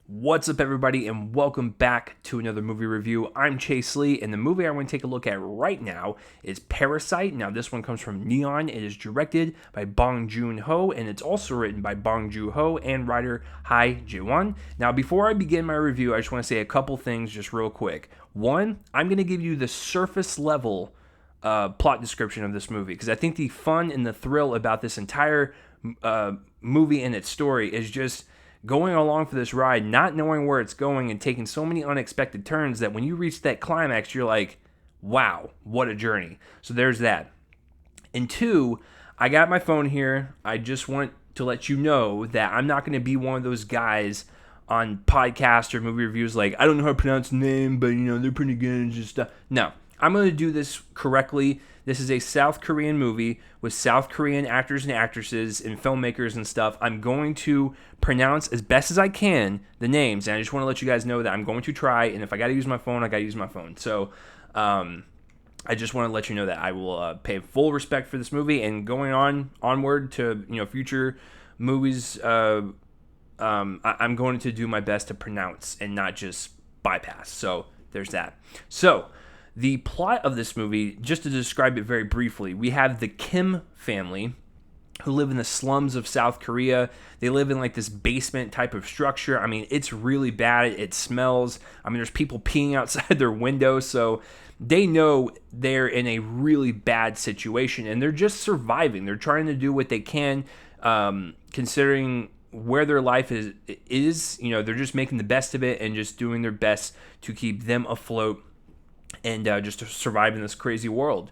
What's up, everybody, and welcome back to another movie review. I'm Chase Lee, and the movie I want to take a look at right now is Parasite. Now, this one comes from Neon. It is directed by Bong Joon-ho, and it's also written by Bong Joon-ho and writer Hai Ji-won. Now, before I begin my review, I just want to say a couple things just real quick. One, I'm going to give you the surface level plot description of this movie, because I think the fun and the thrill about this entire movie and its story is just going along for this ride, not knowing where it's going and taking so many unexpected turns that when you reach that climax, you're like, wow, what a journey. So there's that. And two, I got my phone here. I just want to let you know that I'm not going to be one of those guys on podcasts or movie reviews like, I don't know how to pronounce the name, but they're pretty good and just stuff. No, I'm going to do this correctly. This is a South Korean movie with South Korean actors and actresses and filmmakers and stuff. I'm going to pronounce as best as I can the names, and I just want to let you guys know that I'm going to try, and if I got to use my phone, I got to use my phone. So I just want to let you know that I will pay full respect for this movie, and going onward to future movies, I'm going to do my best to pronounce and not just bypass. So there's that. So the plot of this movie, just to describe it very briefly, we have the Kim family who live in the slums of South Korea. They live in like this basement type of structure. I mean, it's really bad. It smells. I mean, there's people peeing outside their windows. So they know they're in a really bad situation and they're just surviving. They're trying to do what they can, considering where their life is. They're just making the best of it and just doing their best to keep them afloat and just to survive in this crazy world.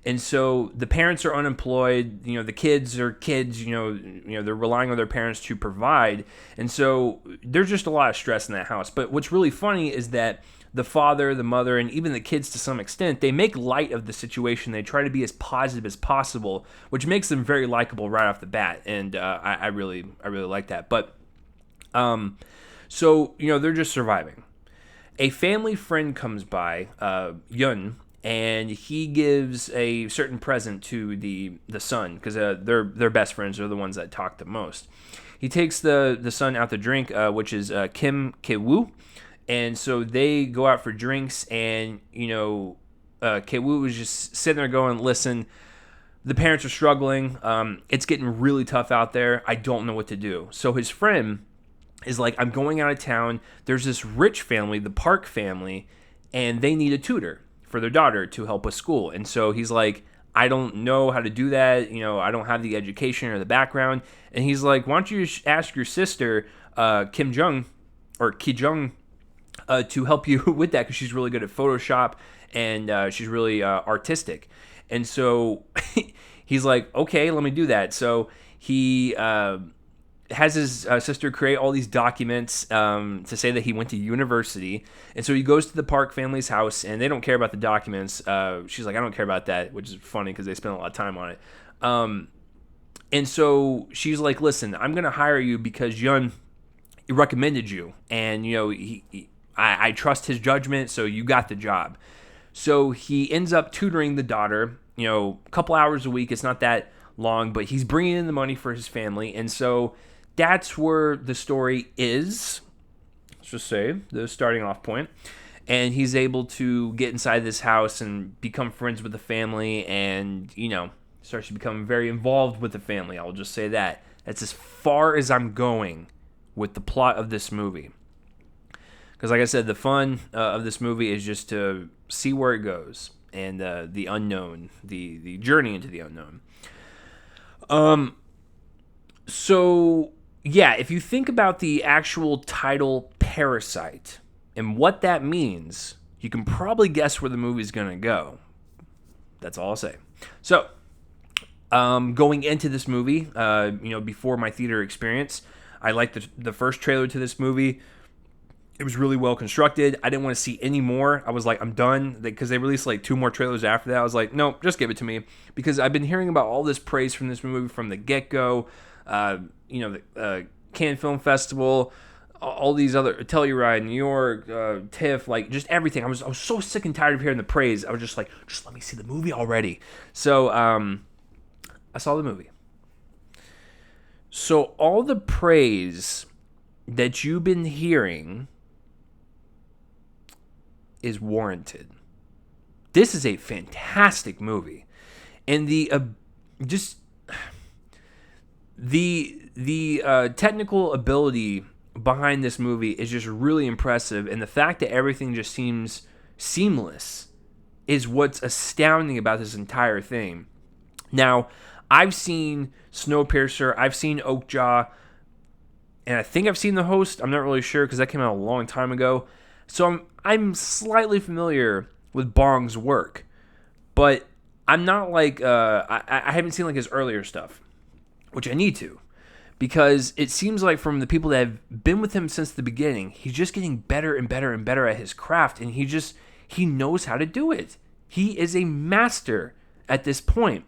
And so the parents are unemployed, the kids are kids, they're relying on their parents to provide. And so there's just a lot of stress in that house. But what's really funny is that the father, the mother, and even the kids to some extent, they make light of the situation. They try to be as positive as possible, which makes them very likable right off the bat. And I really like that. But so they're just surviving. A family friend comes by, Yun, and he gives a certain present to the son, because they're best friends. They're the ones that talk the most. He takes the son out to drink, which is Kim Ki-woo, and so they go out for drinks, and Ki-woo was just sitting there going, listen, the parents are struggling. It's getting really tough out there. I don't know what to do. So his friend is like, I'm going out of town. There's this rich family, the Park family, and they need a tutor for their daughter to help with school. And so he's like, I don't know how to do that. I don't have the education or the background. And he's like, why don't you ask your sister, Ki Jung, to help you with that, because she's really good at Photoshop and she's really artistic. And so he's like, okay, let me do that. So he has his sister create all these documents to say that he went to university. And so he goes to the Park family's house, and they don't care about the documents. She's like, I don't care about that, which is funny because they spend a lot of time on it. And so she's like, listen, I'm going to hire you because Yun recommended you. And, I trust his judgment, so you got the job. So he ends up tutoring the daughter, a couple hours a week. It's not that long, but he's bringing in the money for his family. And so that's where the story is, let's just say, the starting off point. And he's able to get inside this house and become friends with the family and, starts to become very involved with the family. I'll just say that. That's as far as I'm going with the plot of this movie. Because like I said, the fun of this movie is just to see where it goes and the unknown, the journey into the unknown. So yeah, if you think about the actual title Parasite and what that means, you can probably guess where the movie's going to go. That's all I'll say. So, going into this movie, before my theater experience, I liked the first trailer to this movie. It was really well constructed. I didn't want to see any more. I was like, I'm done, because they released like 2 more trailers after that. I was like, no, just give it to me, because I've been hearing about all this praise from this movie from the get-go. The Cannes Film Festival, all these other Telluride, New York, TIFF, like just everything. I was so sick and tired of hearing the praise. I was just like, just let me see the movie already. So I saw the movie. So all the praise that you've been hearing is warranted. This is a fantastic movie, and the technical ability behind this movie is just really impressive, and the fact that everything just seems seamless is what's astounding about this entire thing. Now, I've seen Snowpiercer, I've seen Oakjaw, and I think I've seen The Host. I'm not really sure because that came out a long time ago. So I'm slightly familiar with Bong's work, but I'm not like I haven't seen like his earlier stuff, which I need to, because it seems like from the people that have been with him since the beginning, he's just getting better and better and better at his craft, and he knows how to do it. He is a master at this point.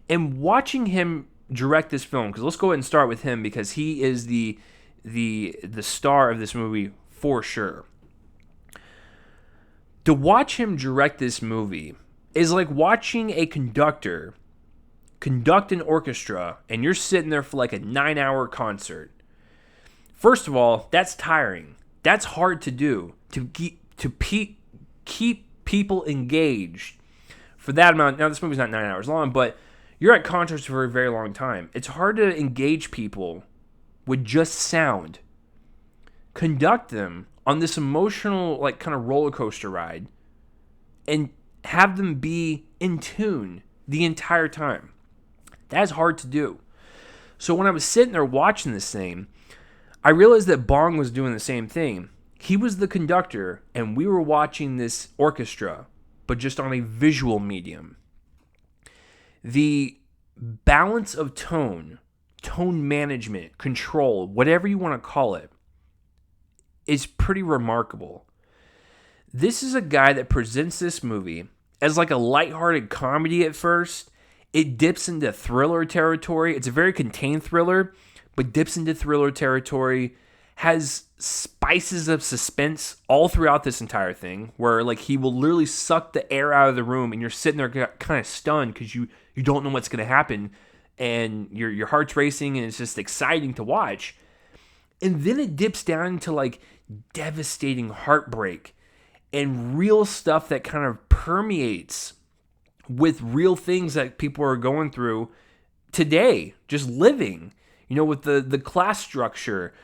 And watching him direct this film, because let's go ahead and start with him, because he is the star of this movie for sure. To watch him direct this movie is like watching a conductor conduct an orchestra, and you're sitting there for like a 9-hour concert. First of all, that's tiring. That's hard to do, to keep people engaged for that amount. Now, this movie's not 9 hours long, but you're at concerts for a very long time. It's hard to engage people with just sound. Conduct them on this emotional, like, kind of roller coaster ride, and have them be in tune the entire time. That's hard to do. So when I was sitting there watching this thing, I realized that Bong was doing the same thing. He was the conductor, and we were watching this orchestra, but just on a visual medium. The balance of tone management, control, whatever you want to call it, is pretty remarkable. This is a guy that presents this movie as like a lighthearted comedy at first. It dips into thriller territory. It's a very contained thriller, but dips into thriller territory, has spices of suspense all throughout this entire thing, where like he will literally suck the air out of the room, and you're sitting there kind of stunned because you don't know what's going to happen, and your heart's racing, and it's just exciting to watch. And then it dips down into like devastating heartbreak and real stuff that kind of permeates with real things that people are going through today, just living, with the class structure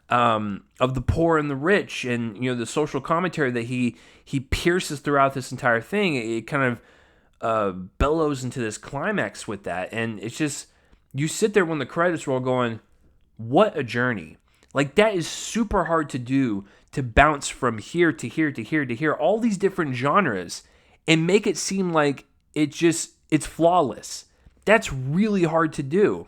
of the poor and the rich, and the social commentary that he pierces throughout this entire thing. It kind of bellows into this climax with that, and it's just, you sit there when the credits roll going, what a journey. Like, that is super hard to do, to bounce from here to here to here to here, all these different genres, and make it seem like it's flawless. That's really hard to do.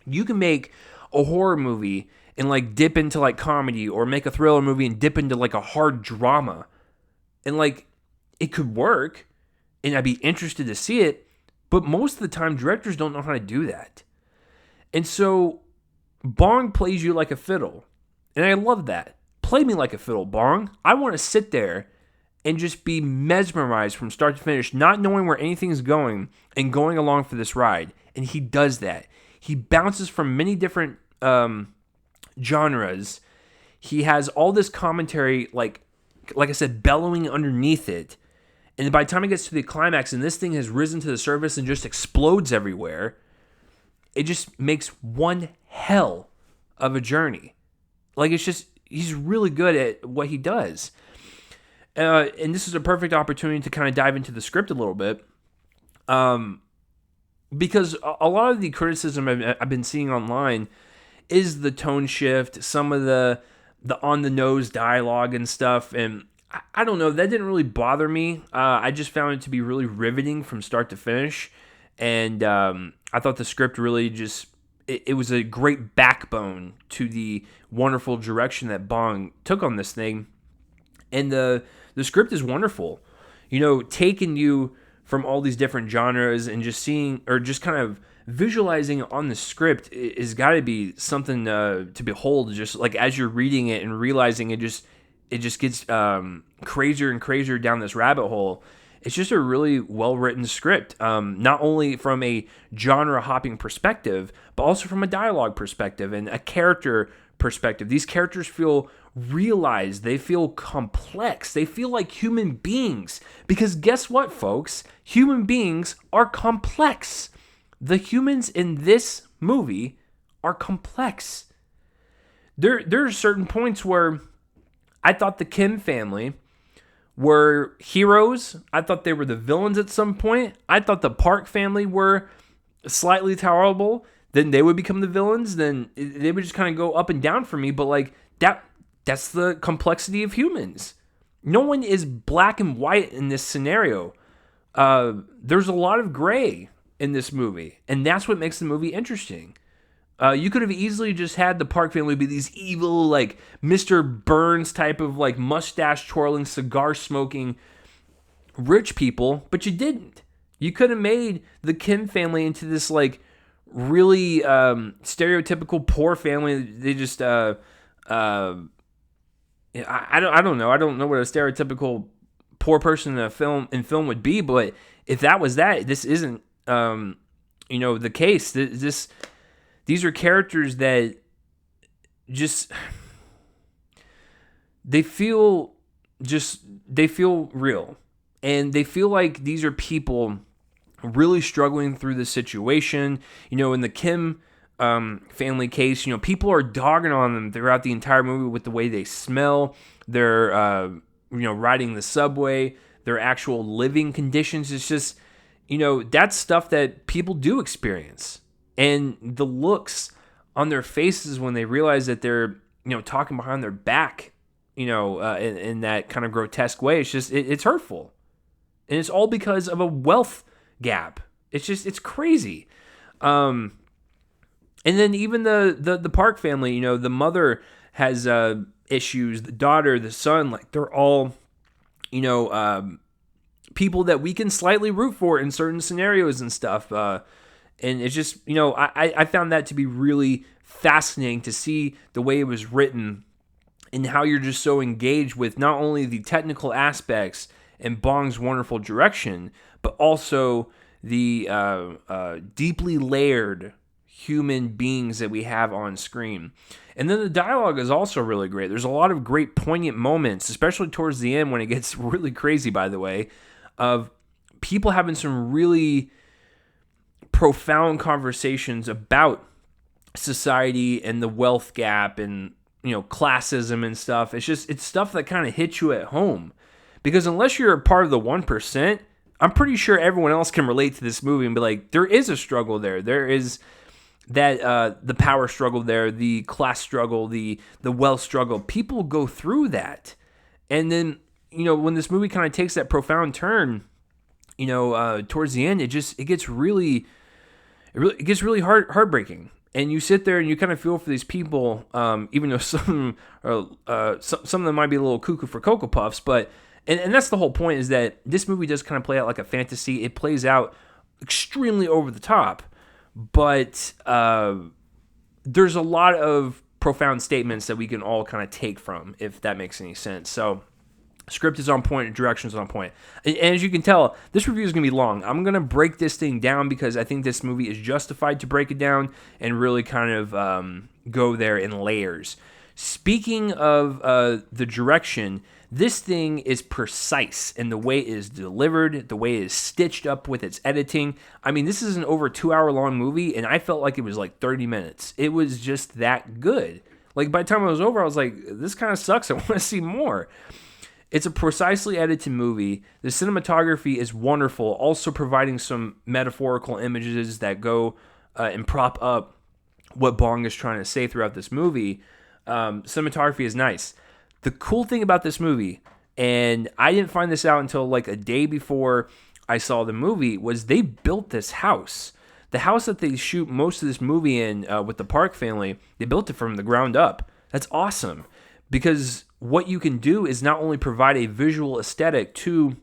You can make a horror movie and like dip into like comedy, or make a thriller movie and dip into like a hard drama, and like it could work, and I'd be interested to see it, but most of the time directors don't know how to do that. And so Bong plays you like a fiddle, and I love that. Play me like a fiddle, Bong. I want to sit there and just be mesmerized from start to finish, not knowing where anything's going, and going along for this ride. And he does that. He bounces from many different genres. He has all this commentary, like I said, bellowing underneath it. And by the time it gets to the climax, and this thing has risen to the surface and just explodes everywhere, it just makes one hell of a journey. Like, it's just, he's really good at what he does. And this is a perfect opportunity to kind of dive into the script a little bit. Because a lot of the criticism I've been seeing online is the tone shift, some of the on-the-nose dialogue and stuff. And I don't know, that didn't really bother me. I just found it to be really riveting from start to finish. And I thought the script really just, it was a great backbone to the wonderful direction that Bong took on this thing. And the script is wonderful. Taking you from all these different genres and just seeing, or just kind of visualizing on the script, is got to be something to behold. Just like as you're reading it and realizing it just gets crazier and crazier down this rabbit hole. it's just a really well-written script, not only from a genre-hopping perspective, but also from a dialogue perspective and a character perspective. These characters feel realized. They feel complex. They feel like human beings. Because guess what, folks? Human beings are complex. The humans in this movie are complex. There are certain points where I thought the Kim family were heroes. I thought they were the villains at some point. I thought the Park family were slightly tolerable. Then they would become the villains. Then they would just kind of go up and down for me. But like that's the complexity of humans. No one is black and white in this scenario. There's a lot of gray in this movie, and that's what makes the movie interesting. You could have easily just had the Park family be these evil, like Mr. Burns type of like mustache twirling, cigar smoking rich people, but you didn't. You could have made the Kim family into this like really stereotypical poor family. They just I don't know. I don't know what a stereotypical poor person in film would be, but if that was that, this isn't the case. These are characters that just they feel real, and they feel like these are people really struggling through the situation. In the Kim family case, people are dogging on them throughout the entire movie with the way they smell, their riding the subway, their actual living conditions. It's just that's stuff that people do experience. And the looks on their faces when they realize that they're, talking behind their back, in that kind of grotesque way, it's hurtful. And it's all because of a wealth gap. It's crazy. And then even the Park family, the mother has issues, the daughter, the son, like they're all, people that we can slightly root for in certain scenarios and stuff. And it's just, I found that to be really fascinating to see the way it was written and how you're just so engaged with not only the technical aspects and Bong's wonderful direction, but also the deeply layered human beings that we have on screen. And then the dialogue is also really great. There's a lot of great poignant moments, especially towards the end when it gets really crazy, by the way, of people having some really profound conversations about society and the wealth gap and classism and stuff. It's stuff that kind of hits you at home, because unless you're a part of the 1%, I'm pretty sure everyone else can relate to this movie and be like, there is a struggle there. There is that the power struggle there, the class struggle, the wealth struggle. People go through that, and then when this movie kind of takes that profound turn, towards the end, it gets really heartbreaking, and you sit there and you kind of feel for these people, even though some of them might be a little cuckoo for Cocoa Puffs, but and that's the whole point, is that this movie does kind of play out like a fantasy. It plays out extremely over the top, but there's a lot of profound statements that we can all kind of take from, if that makes any sense. So script is on point, direction is on point. And as you can tell, this review is going to be long. I'm going to break this thing down because I think this movie is justified to break it down and really kind of go there in layers. Speaking of the direction, this thing is precise in the way it is delivered, the way it is stitched up with its editing. I mean, this is an over 2-hour-long movie, and I felt like it was like 30 minutes. It was just that good. Like, by the time it was over, I was like, this kind of sucks. I want to see more. It's a precisely edited movie. The cinematography is wonderful, also providing some metaphorical images that go and prop up what Bong is trying to say throughout this movie. Cinematography is nice. The cool thing about this movie, and I didn't find this out until like a day before I saw the movie, was they built this house. The house that they shoot most of this movie in with the Park family, they built it from the ground up. That's awesome, because what you can do is not only provide a visual aesthetic to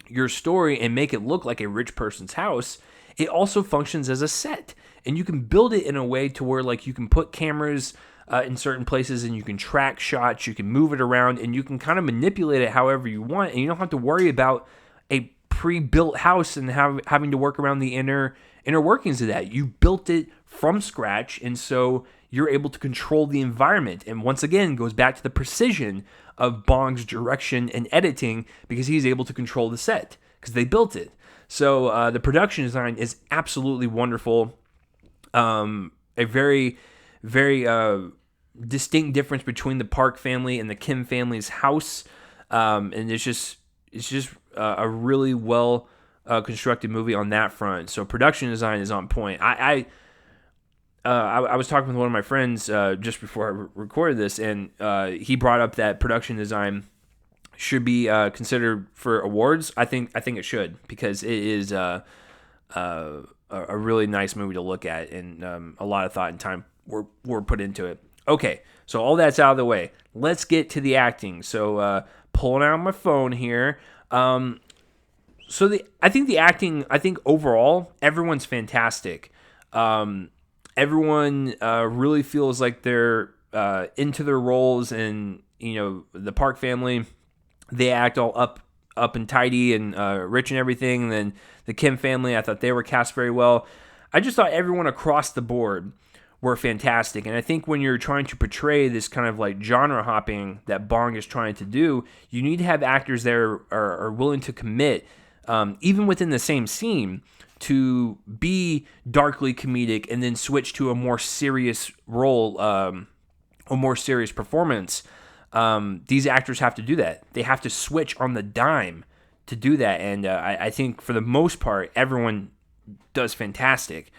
your story and make it look like a rich person's house, it also functions as a set. And you can build it in a way to where like you can put cameras in certain places and you can track shots, you can move it around, and you can kind of manipulate it however you want, and you don't have to worry about a pre-built house and having to work around the inner workings of that. You built it from scratch, and so you're able to control the environment. And once again, goes back to the precision of Bong's direction and editing, because he's able to control the set because they built it. So the production design is absolutely wonderful. A very, very distinct difference between the Park family and the Kim family's house, and it's just a really well constructed movie on that front. So production design is on point. I was talking with one of my friends just before I recorded this, and he brought up that production design should be considered for awards. I think it should, because it is a really nice movie to look at, and a lot of thought and time were put into it. Okay, so all that's out of the way. Let's get to the acting. So pulling out my phone here. I think the acting, overall, everyone's fantastic. Everyone really feels like they're into their roles, and the Park family, they act all up and tidy and rich and everything. And then the Kim family, I thought they were cast very well. I just thought everyone across the board were fantastic. And I think when you're trying to portray this kind of like genre hopping that Bong is trying to do, you need to have actors that are willing to commit, even within the same scene, to be darkly comedic and then switch to a more serious role, a more serious performance. These actors have to do that. They have to switch on the dime to do that. And I think for the most part, everyone does fantastic.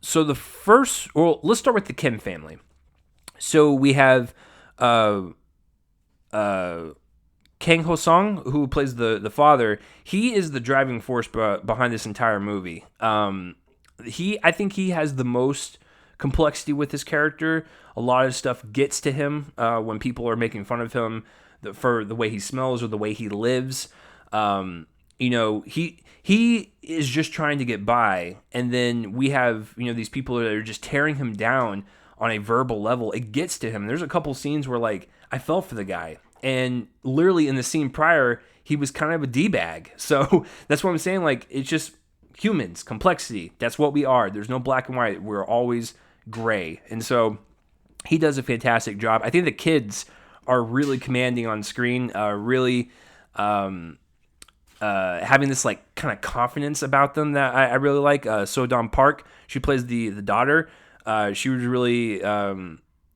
So let's start with the Kim family. So we have Kang Ho-sung, who plays the father. He is the driving force behind this entire movie. I think he has the most complexity with his character. A lot of stuff gets to him when people are making fun of him for the way he smells or the way he lives. He is just trying to get by, and then we have these people that are just tearing him down on a verbal level. It gets to him. There's a couple scenes where like I felt for the guy, and literally in the scene prior, he was kind of a D-bag. So that's what I'm saying. Like, it's just humans, complexity. That's what we are. There's no black and white. We're always gray, and so he does a fantastic job. I think the kids are really commanding on screen. Really. Having this like kind of confidence about them that I really like. So-dam Park, she plays the daughter. She was really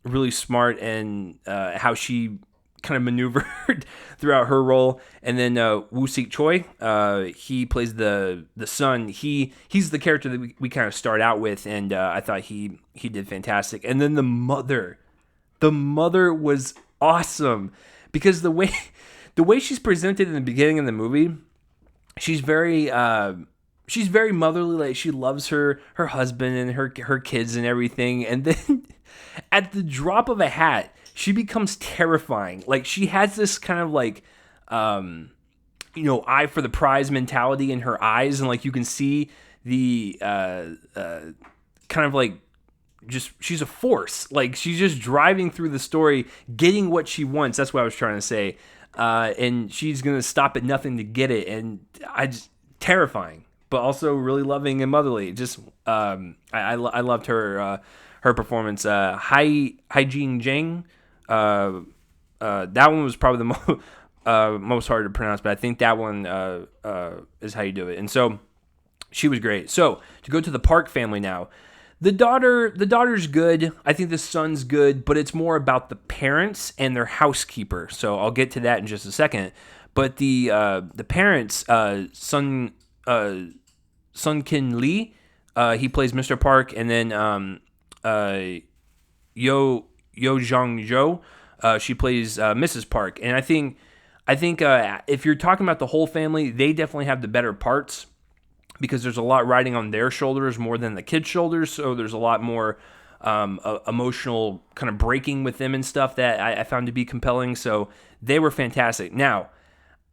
really smart, and how she kind of maneuvered throughout her role. And then Woo-sik Choi, he plays the son. He's the character that we kind of start out with, and I thought he did fantastic. And then the mother was awesome, because the way she's presented in the beginning of the movie, she's very motherly. Like, she loves her husband and her kids and everything. And then at the drop of a hat, she becomes terrifying. Like, she has this kind of like eye for the prize mentality in her eyes, and like you can see the kind of like, just, she's a force. Like, she's just driving through the story, getting what she wants. That's what I was trying to say. And she's gonna stop at nothing to get it, and terrifying, but also really loving and motherly. Just I loved her performance. Hai Jin Jang, that one was probably the most hard to pronounce, but I think that one is how you do it. And so she was great. So to go to the Park family now. The daughter's good. I think the son's good, but it's more about the parents and their housekeeper. So I'll get to that in just a second. But the parents, Sun Kin Lee, he plays Mr. Park, and then Yo Jong Jo, she plays Mrs. Park. And I think if you're talking about the whole family, they definitely have the better parts, because there's a lot riding on their shoulders more than the kids' shoulders. So there's a lot more emotional kind of breaking with them and stuff that I found to be compelling. So they were fantastic. Now,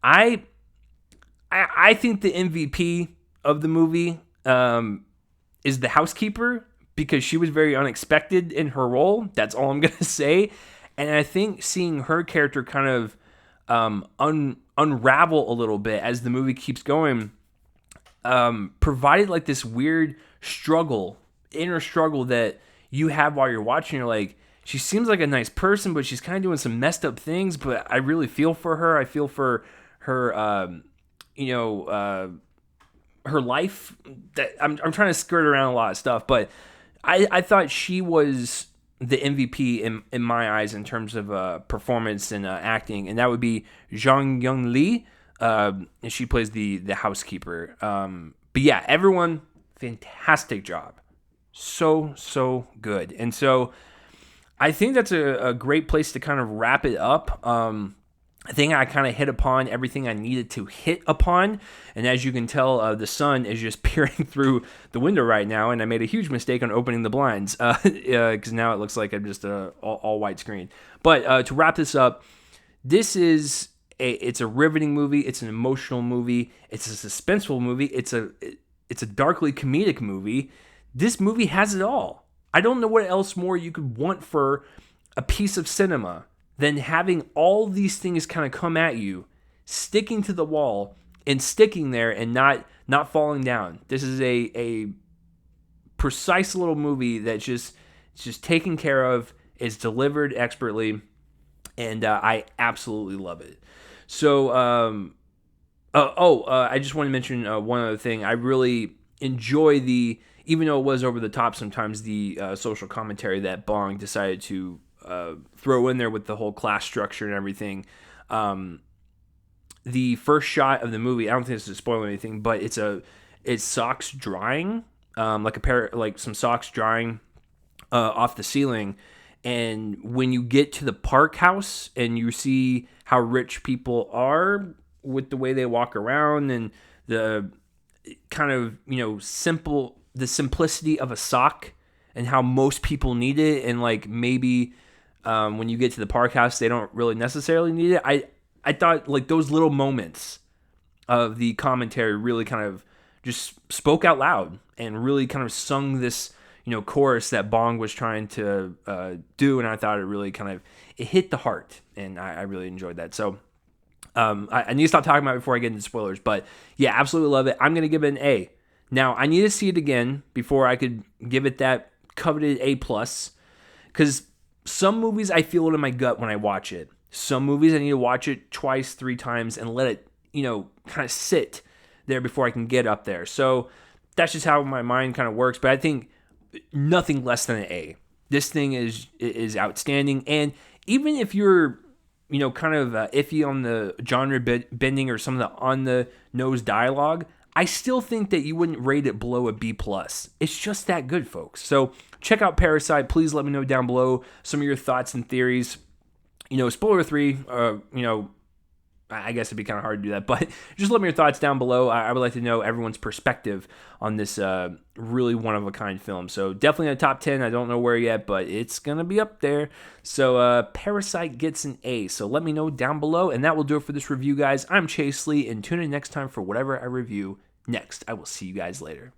I think the MVP of the movie is the housekeeper, because she was very unexpected in her role. That's all I'm going to say. And I think seeing her character kind of unravel a little bit as the movie keeps going, provided like this weird inner struggle that you have while you're watching. You're like, she seems like a nice person, but she's kind of doing some messed up things, but I really feel for her. I feel for her, her life. That I'm trying to skirt around a lot of stuff, but I thought she was the MVP in my eyes in terms of performance and acting, and that would be Zhang Young Lee. And she plays the housekeeper. But yeah, everyone, fantastic job. So good. And so I think that's a great place to kind of wrap it up. I think I kind of hit upon everything I needed to hit upon. And as you can tell, the sun is just peering through the window right now. And I made a huge mistake on opening the blinds because now it looks like I'm just all white screen. But to wrap this up, this is it's a riveting movie. It's an emotional movie. It's a suspenseful movie. It's a darkly comedic movie. This movie has it all. I don't know what else more you could want for a piece of cinema than having all these things kind of come at you, sticking to the wall and sticking there and not falling down. This is a precise little movie that's just taken care of, is delivered expertly, and I absolutely love it. So, I just want to mention one other thing. I really enjoy even though it was over the top sometimes, the social commentary that Bong decided to throw in there with the whole class structure and everything. The first shot of the movie, I don't think this is spoiling anything, but it's socks drying, like some socks drying off the ceiling. And when you get to the Park House and you see how rich people are with the way they walk around and the kind of, the simplicity of a sock and how most people need it, and like maybe when you get to the Park House, they don't really necessarily need it. I thought like those little moments of the commentary really kind of just spoke out loud and really kind of sung this, chorus that Bong was trying to do, and I thought it really it hit the heart, and I really enjoyed that. So I need to stop talking about it before I get into spoilers, but yeah, absolutely love it. I'm going to give it an A. Now, I need to see it again before I could give it that coveted A+, because some movies I feel it in my gut when I watch it. Some movies I need to watch it twice, 3 times, and let it, kind of sit there before I can get up there. So that's just how my mind kind of works, but I think nothing less than an A. This thing is outstanding, and even if you're kind of iffy on the genre bending or some of the on-the-nose dialogue, I still think that you wouldn't rate it below a B+. It's just that good, folks. So check out Parasite. Please let me know down below some of your thoughts and theories. Spoiler 3, I guess it'd be kind of hard to do that, but just let me know your thoughts down below. I would like to know everyone's perspective on this really one-of-a-kind film. So definitely in the top 10. I don't know where yet, but it's going to be up there. So Parasite gets an A. So let me know down below, and that will do it for this review, guys. I'm Chase Lee, and tune in next time for whatever I review next. I will see you guys later.